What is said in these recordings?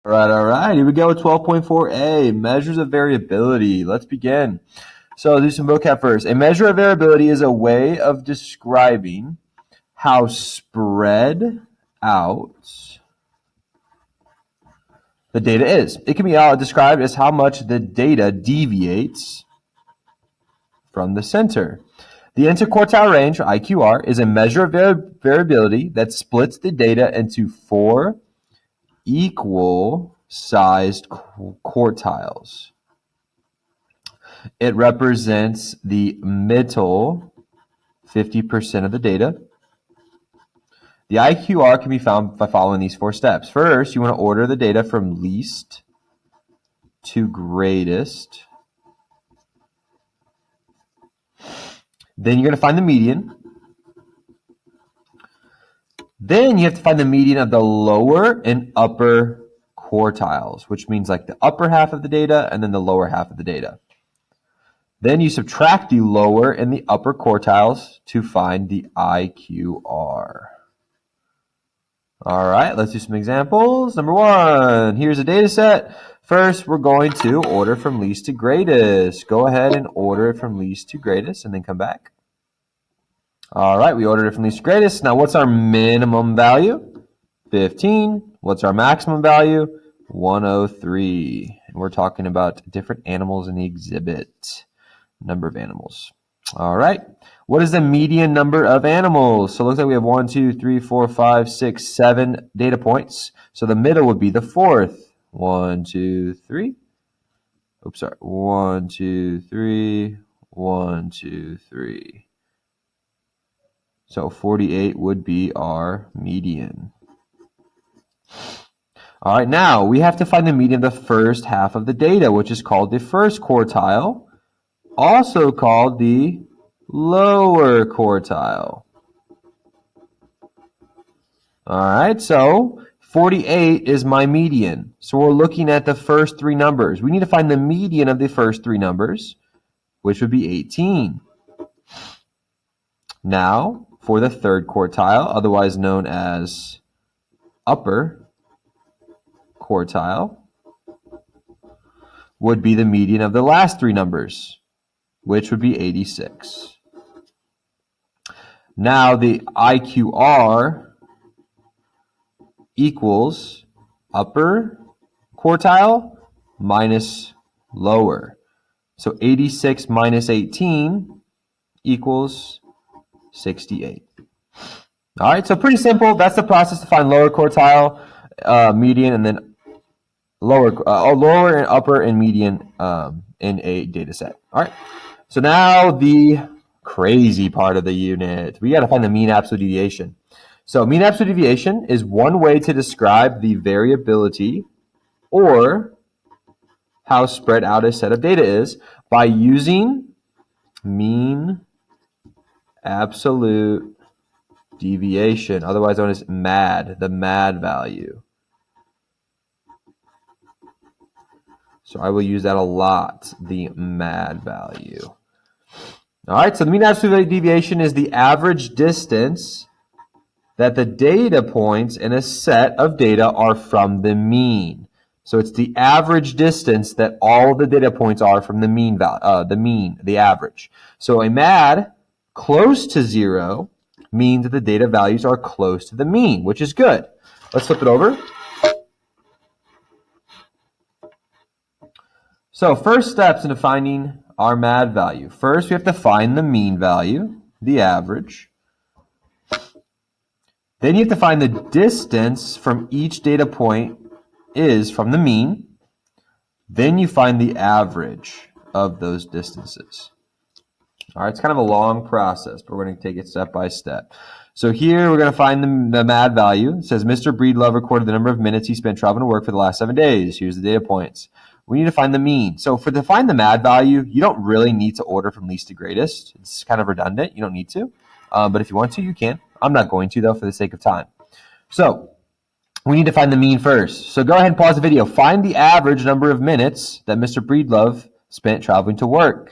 All right. Here we go with 12.4a, measures of variability. Let's begin. So I'll do some vocab first. A measure of variability is a way of describing how spread out the data is. It can be described as how much the data deviates from the center. The interquartile range, or IQR, is a measure of variability that splits the data into four equal-sized quartiles. It represents the middle 50% of the data. The IQR can be found by following these four steps. First, you want to order the data from least to greatest. Then you're going to find the median. Then you have to find the median of the lower and upper quartiles, which means like the upper half of the data and then the lower half of the data. Then you subtract the lower and the upper quartiles to find the IQR. All right, let's do some examples. Number one, here's a data set. First, we're going to order from least to greatest. Go ahead and order it from least to greatest and then come back. All right, we ordered it from least to greatest. Now, what's our minimum value? 15. What's our maximum value? 103. And we're talking about different animals in the exhibit. Number of animals. All right. What is the median number of animals? So it looks like we have 1, 2, 3, 4, 5, 6, 7 data points. So the middle would be the fourth. 1, 2, 3. Oops, sorry. 1, 2, 3. 1, 2, 3. So 48 would be our median. All right, now we have to find the median of the first half of the data, which is called the first quartile, also called the lower quartile. All right, so 48 is my median. So we're looking at the first three numbers. We need to find the median of the first three numbers, which would be 18. Now, for the third quartile, otherwise known as upper quartile, would be the median of the last three numbers, which would be 86. Now, the IQR equals upper quartile minus lower. So 86 minus 18 equals 68. All right, so pretty simple. That's the process to find lower quartile, median, and then lower and upper and median in a data set. All right, so now the crazy part of the unit. We got to find the mean absolute deviation. So mean absolute deviation is one way to describe the variability or how spread out a set of data is by using mean absolute deviation, otherwise known as MAD, the MAD value. So I will use that a lot, the MAD value. All right, so the mean absolute deviation is the average distance that the data points in a set of data are from the mean. So it's the average distance that all the data points are from the mean, the average. So a MAD close to 0 means that the data values are close to the mean, which is good. Let's flip it over. So first steps in finding our MAD value. First, we have to find the mean value, the average. Then you have to find the distance from each data point is from the mean. Then you find the average of those distances. All right, it's kind of a long process, but we're going to take it step by step. So here we're going to find the MAD value. It says Mr. Breedlove recorded the number of minutes he spent traveling to work for the last 7 days. Here's the data points. We need to find the mean. So to find the MAD value, you don't really need to order from least to greatest. It's kind of redundant. You don't need to. But if you want to, you can. I'm not going to, though, for the sake of time. So we need to find the mean first. So go ahead and pause the video. Find the average number of minutes that Mr. Breedlove spent traveling to work.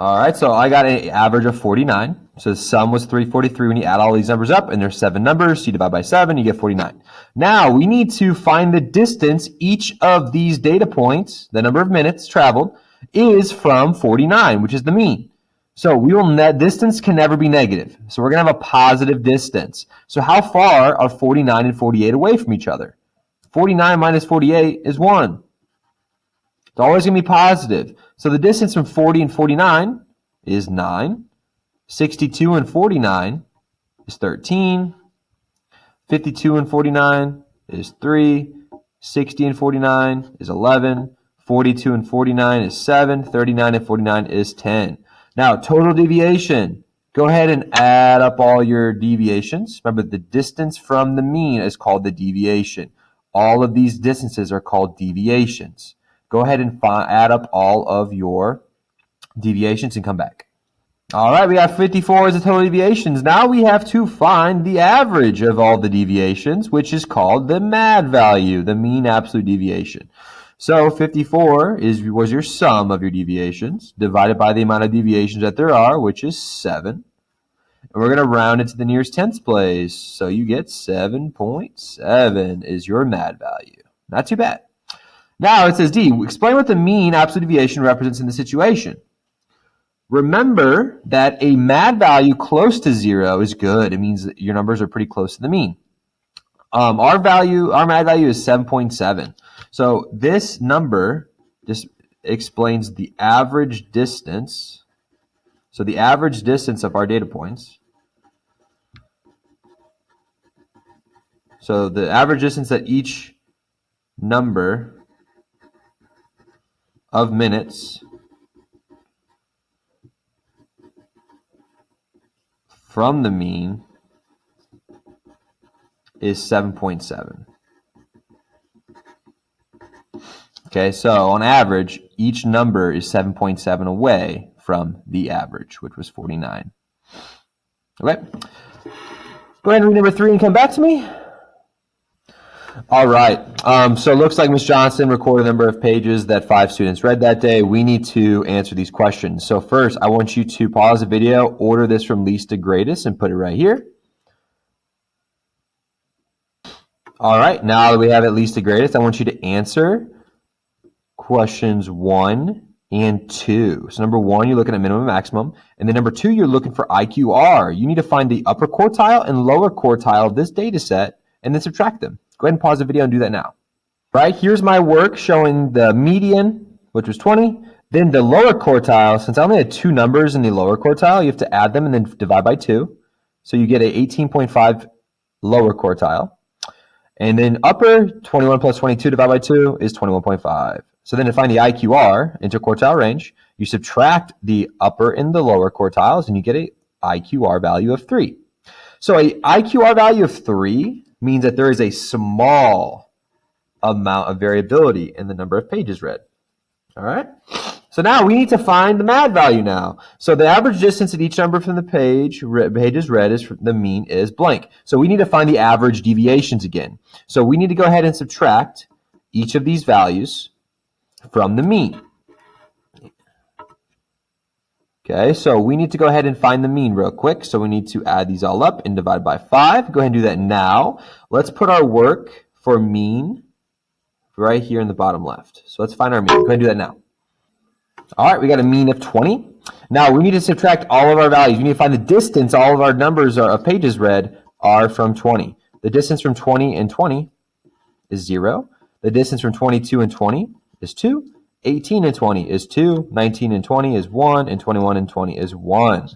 All right, so I got an average of 49. So the sum was 343 when you add all these numbers up, and there's 7 numbers. So you divide by 7, you get 49. Now we need to find the distance each of these data points, the number of minutes traveled, is from 49, which is the mean. So we will distance can never be negative. So we're going to have a positive distance. So how far are 49 and 48 away from each other? 49 minus 48 is 1. It's always going to be positive. So the distance from 40 and 49 is 9. 62 and 49 is 13. 52 and 49 is 3. 60 and 49 is 11. 42 and 49 is 7. 39 and 49 is 10. Now, total deviation. Go ahead and add up all your deviations. Remember, the distance from the mean is called the deviation. All of these distances are called deviations. Go ahead and add up all of your deviations and come back. All right, we have 54 as the total deviations. Now we have to find the average of all the deviations, which is called the MAD value, the mean absolute deviation. So 54 was your sum of your deviations divided by the amount of deviations that there are, which is 7. And we're going to round it to the nearest tenths place. So you get 7.7 is your MAD value. Not too bad. Now it says D, explain what the mean absolute deviation represents in the situation. Remember that a MAD value close to 0 is good. It means that your numbers are pretty close to the mean. Our MAD value is 7.7. So this number just explains the average distance. So the average distance of our data points. So the average distance that each number of minutes from the mean is 7.7. Okay, so on average, each number is 7.7 away from the average, which was 49. Okay, go ahead and read number 3 and come back to me. All right, so it looks like Ms. Johnson recorded a number of pages that 5 students read that day. We need to answer these questions. So first, I want you to pause the video, order this from least to greatest, and put it right here. All right, now that we have it least to greatest, I want you to answer questions 1 and 2. So number 1, you're looking at minimum and maximum. And then number 2, you're looking for IQR. You need to find the upper quartile and lower quartile of this data set and then subtract them. Go ahead and pause the video and do that now. Right, here's my work showing the median, which was 20. Then the lower quartile, since I only had 2 numbers in the lower quartile, you have to add them and then divide by 2. So you get a 18.5 lower quartile. And then upper, 21 plus 22 divided by 2 is 21.5. So then to find the IQR, interquartile range, you subtract the upper and the lower quartiles, and you get a IQR value of 3. So a IQR value of 3 means that there is a small amount of variability in the number of pages read. All right? So now we need to find the MAD value now. So the average distance at each number from the pages read is the mean is blank. So we need to find the average deviations again. So we need to go ahead and subtract each of these values from the mean. Okay, so we need to go ahead and find the mean real quick. So we need to add these all up and divide by 5. Go ahead and do that now. Let's put our work for mean right here in the bottom left. So let's find our mean. Go ahead and do that now. All right, we got a mean of 20. Now we need to subtract all of our values. We need to find the distance all of our numbers of pages read are from 20. The distance from 20 and 20 is 0. The distance from 22 and 20 is 2. 18 and 20 is 2. 19 and 20 is 1. And 21 and 20 is 1.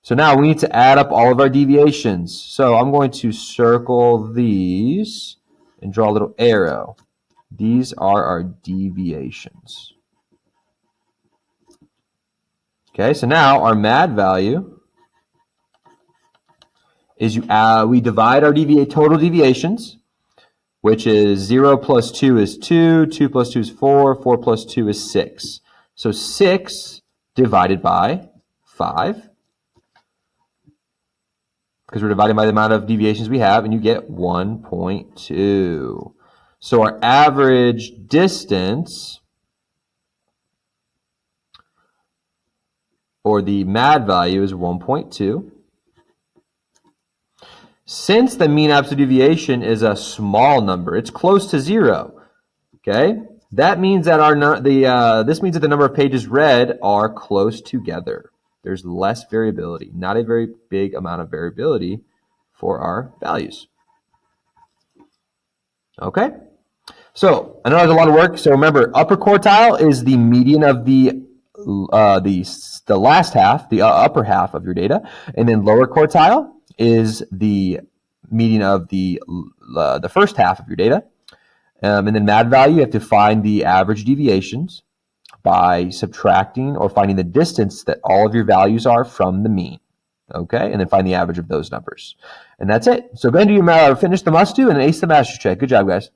So now we need to add up all of our deviations. So I'm going to circle these and draw a little arrow. These are our deviations. Okay, so now our MAD value is we divide our total deviations, which is 0 plus 2 is 2, 2 plus 2 is 4, 4 plus 2 is 6. So 6 divided by 5, because we're dividing by the amount of deviations we have, and you get 1.2. So our average distance or the MAD value is 1.2. Since the mean absolute deviation is a small number, it's close to 0. Okay, that means that this means that the number of pages read are close together. There's less variability, not a very big amount of variability for our values. Okay, so I know there's a lot of work. So remember, upper quartile is the median of the last half, the upper half of your data, and then lower quartile is the median of the first half of your data. And then MAD value, you have to find the average deviations by subtracting or finding the distance that all of your values are from the mean. Okay, and then find the average of those numbers. And that's it. So go ahead and finish the must-do and ace the master check. Good job, guys.